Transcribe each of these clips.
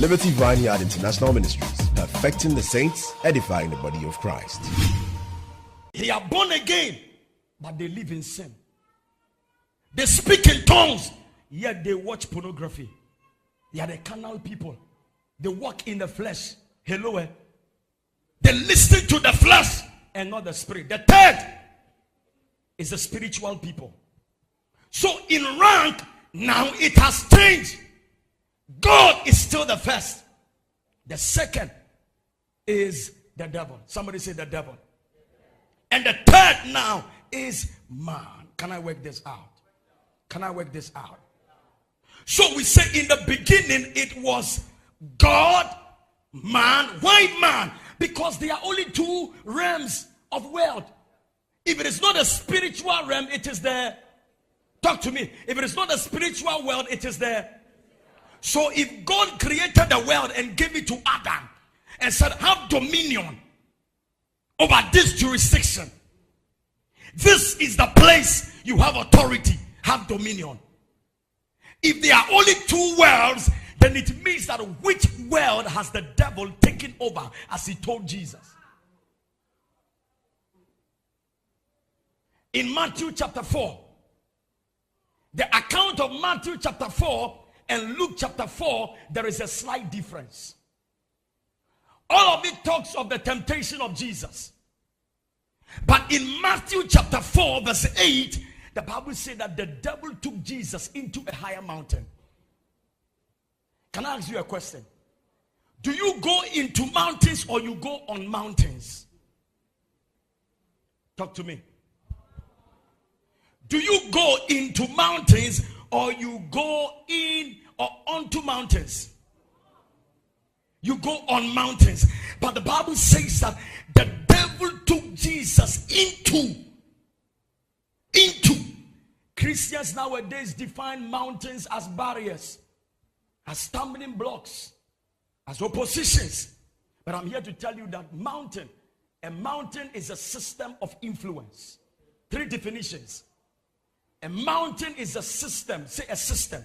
Liberty Vineyard International Ministries, perfecting the saints, edifying the body of Christ. They are born again, but they live in sin. They speak in tongues, yet they watch pornography. They are the carnal people. They walk in the flesh. Hello. They listen to the flesh and not the spirit. The third is the spiritual people. So in rank, now it has changed. God is still the first. The second is the devil. Somebody say the devil. And the third now is man. Can I work this out? Can I work this out? So we say in the beginning it was God, man. Why man? Because there are only two realms of world. If it is not a spiritual realm, it is the... Talk to me. If it is not a spiritual world, it is the... So if God created the world and gave it to Adam and said, have dominion over this jurisdiction. This is the place you have authority, have dominion. If there are only two worlds, then it means that which world has the devil taken over, as he told Jesus? In Matthew chapter 4, the account of Matthew chapter 4 and Luke chapter 4, there is a slight difference. All of it talks of the temptation of Jesus. But in Matthew chapter 4 verse 8, the Bible said that the devil took Jesus into a higher mountain. Can I ask you a question? Do you go into mountains or you go on mountains? Talk to me. Do you go into mountains or you go in or onto mountains? You go on mountains. But the Bible says that the devil took Jesus into. Christians nowadays define mountains as barriers, as stumbling blocks, as oppositions. But I'm here to tell you that a mountain is a system of influence. 3 definitions. A mountain is a system. Say a system.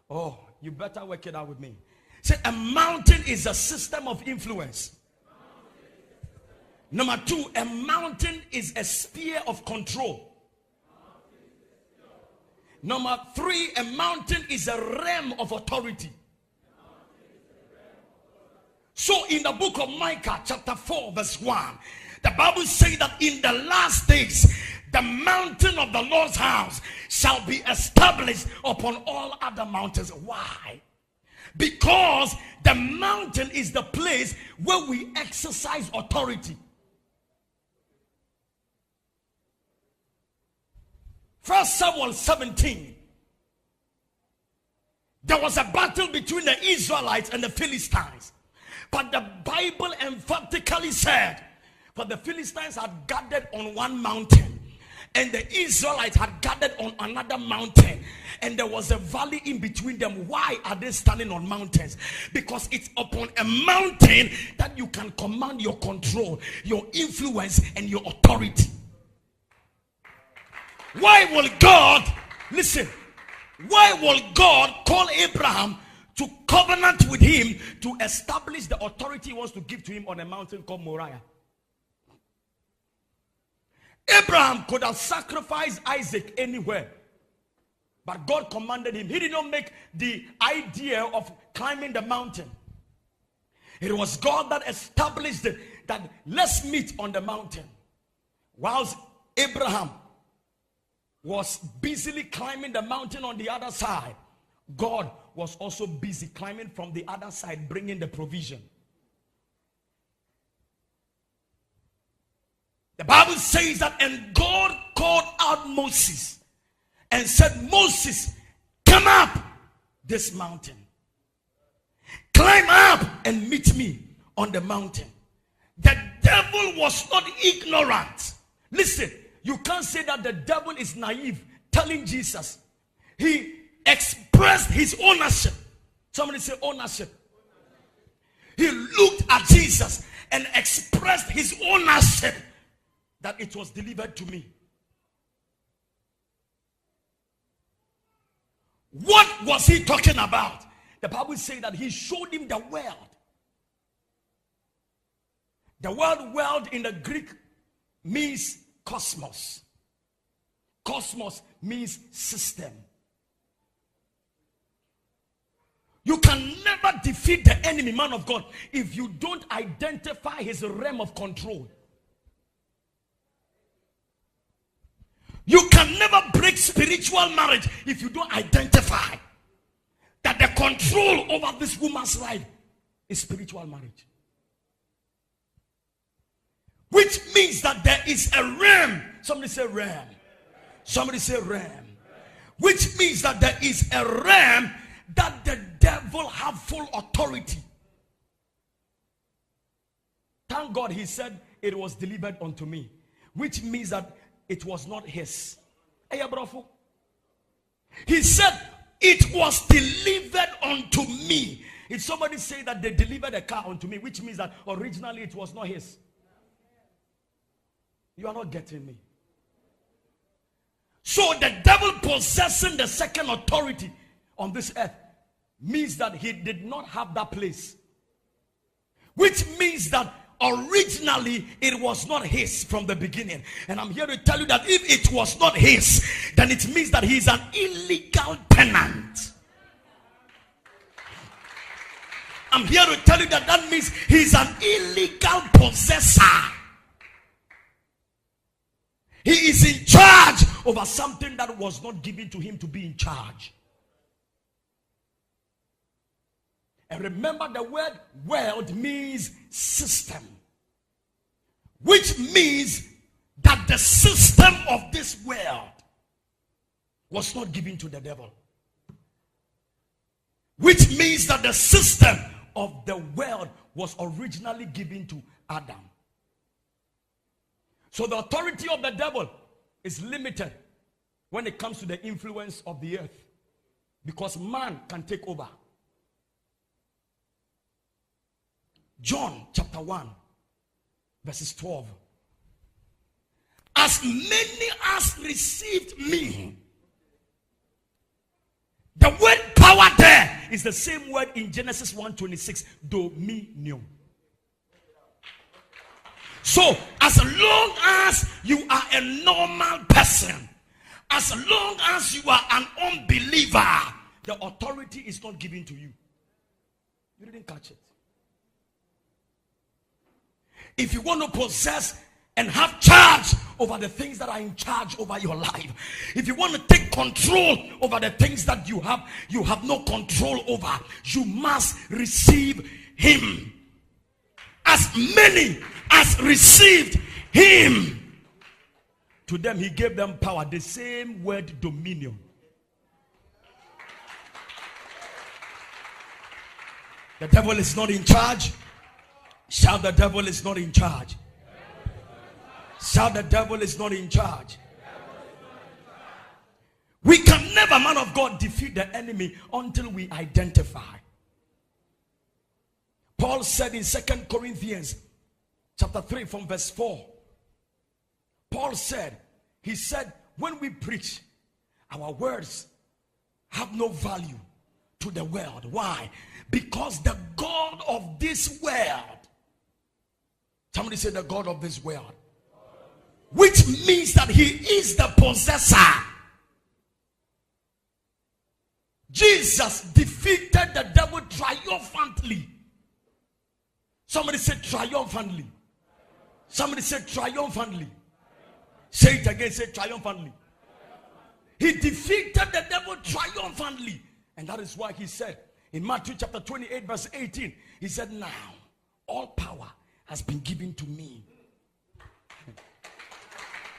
Oh, you better work it out with me. Say a mountain is a system of influence. Number 2, a mountain is a sphere of control. Number 3, a mountain is a realm of authority. So in the book of Micah chapter 4 verse 1, the Bible says that in the last days, the mountain of the Lord's house shall be established upon all other mountains. Why? Because the mountain is the place where we exercise authority. 1 Samuel 17. There was a battle between the Israelites and the Philistines. But the Bible emphatically said, for the Philistines had gathered on one mountain, and the Israelites had gathered on another mountain, and there was a valley in between them. Why are they standing on mountains? Because it's upon a mountain that you can command your control, your influence, and your authority. Why will God, listen, why will God call Abraham to covenant with him to establish the authority he wants to give to him on a mountain called Moriah? Abraham could have sacrificed Isaac anywhere, but God commanded him. He did not make the idea of climbing the mountain. It was God that established it, that let's meet on the mountain. Whilst Abraham was busily climbing the mountain on the other side, God was also busy climbing from the other side, bringing the provision. The Bible says that, and God called out Moses and said, Moses, come up this mountain. Climb up and meet me on the mountain. The devil was not ignorant. Listen, you can't say that the devil is naive telling Jesus. He expressed his ownership. Somebody say ownership. He looked at Jesus and expressed his ownership, that it was delivered to me. What was he talking about? The Bible says that he showed him the world. The word world in the Greek means cosmos. Cosmos means system. You can never defeat the enemy, man of God, if you don't identify his realm of control. You can never break spiritual marriage if you don't identify that the control over this woman's life is spiritual marriage. Which means that there is a realm. Somebody say realm. Somebody say realm. Which means that there is a realm that the devil have full authority. Thank God he said it was delivered unto me. Which means that it was not his. He said it was delivered unto me. If somebody say that they delivered a car unto me, which means that originally it was not his. You are not getting me. So the devil possessing the second authority on this earth means that he did not have that place. Which means that originally it was not his from the beginning. And I'm here to tell you that if it was not his, then it means that he is an illegal tenant. I'm here to tell you that that means he's an illegal possessor. He is in charge over something that was not given to him to be in charge. And remember, the word world means system. Which means that the system of this world was not given to the devil. Which means that the system of the world was originally given to Adam. So the authority of the devil is limited when it comes to the influence of the earth. Because man can take over. John chapter 1 verses 12. As many as received me. The word power there is the same word in Genesis 1:26. Dominion. So, as long as you are a normal person, as long as you are an unbeliever, the authority is not given to you. You didn't catch it. If you want to possess and have charge over the things that are in charge over your life, if you want to take control over the things that you have no control over, you must receive him. As many as received him, to them he gave them power. The same word, dominion. The devil is not in charge. Shout, the devil is not in charge. Shout, the devil is not in charge. We can never, man of God, defeat the enemy until we identify. Paul said in 2 Corinthians chapter 3 from verse 4. Paul said, he said, when we preach, our words have no value to the world. Why? Because the God of this world, somebody say the God of this world, which means that he is the possessor. Jesus defeated the devil triumphantly. Somebody said triumphantly. Somebody said triumphantly. Say it again, say triumphantly. He defeated the devil triumphantly. And that is why he said in Matthew chapter 28 verse 18, he said, now all power has been given to me.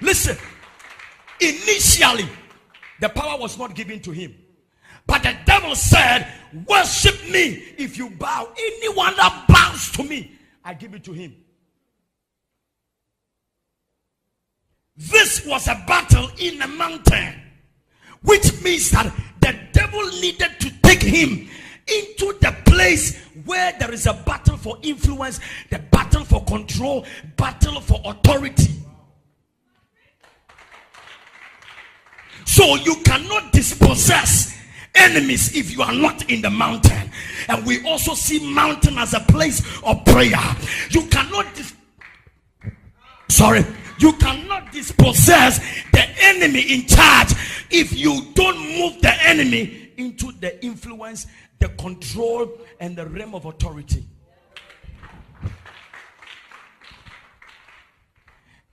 Listen, initially the power was not given to him. But the devil said, worship me. If you bow, anyone that bows to me, I give it to him. This was a battle in a mountain, which means that the devil needed to take him into the place where there is a battle for influence, the battle for control, battle for authority. So you cannot dispossess enemies if you are not in the mountain. And we also see mountain as a place of prayer. You cannot you cannot dispossess the enemy in charge if you don't move the enemy into the influence, the control, and the realm of authority.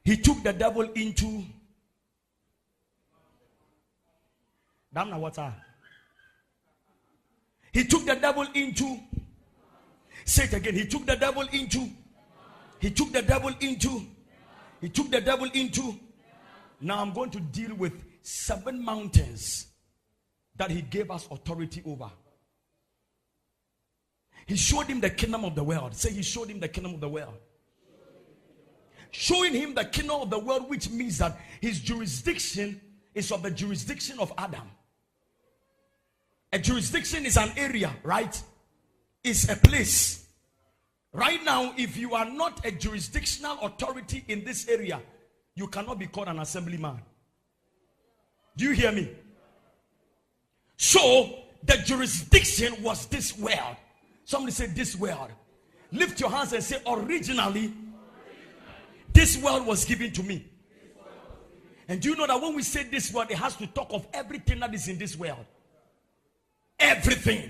He took the devil into damn water. He took the devil into. Say it again. He took the devil into. He took the devil into. He took the devil into. Now I'm going to deal with 7 mountains that he gave us authority over. He showed him the kingdom of the world. Say he showed him the kingdom of the world. Showing him the kingdom of the world, which means that his jurisdiction is of the jurisdiction of Adam. A jurisdiction is an area, right? It's a place. Right now, if you are not a jurisdictional authority in this area, you cannot be called an assemblyman. Do you hear me? So, the jurisdiction was this world. Somebody say this world. Lift your hands and say, originally, this world was given to me. And do you know that when we say this world, it has to talk of everything that is in this world? Everything.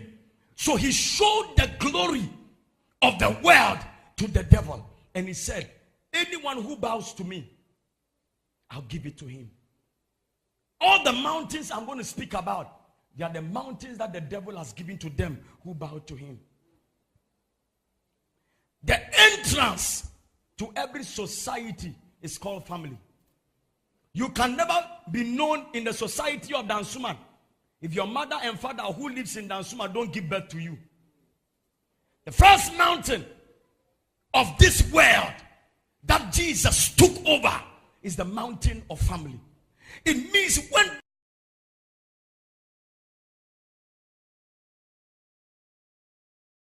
So he showed the glory of the world to the devil. And he said, anyone who bows to me, I'll give it to him. All the mountains I'm going to speak about, they are the mountains that the devil has given to them who bow to him. The entrance to every society is called family. You can never be known in the society of Dansuman if your mother and father who lives in Dansuman don't give birth to you. The first mountain of this world that Jesus took over is the mountain of family. It means when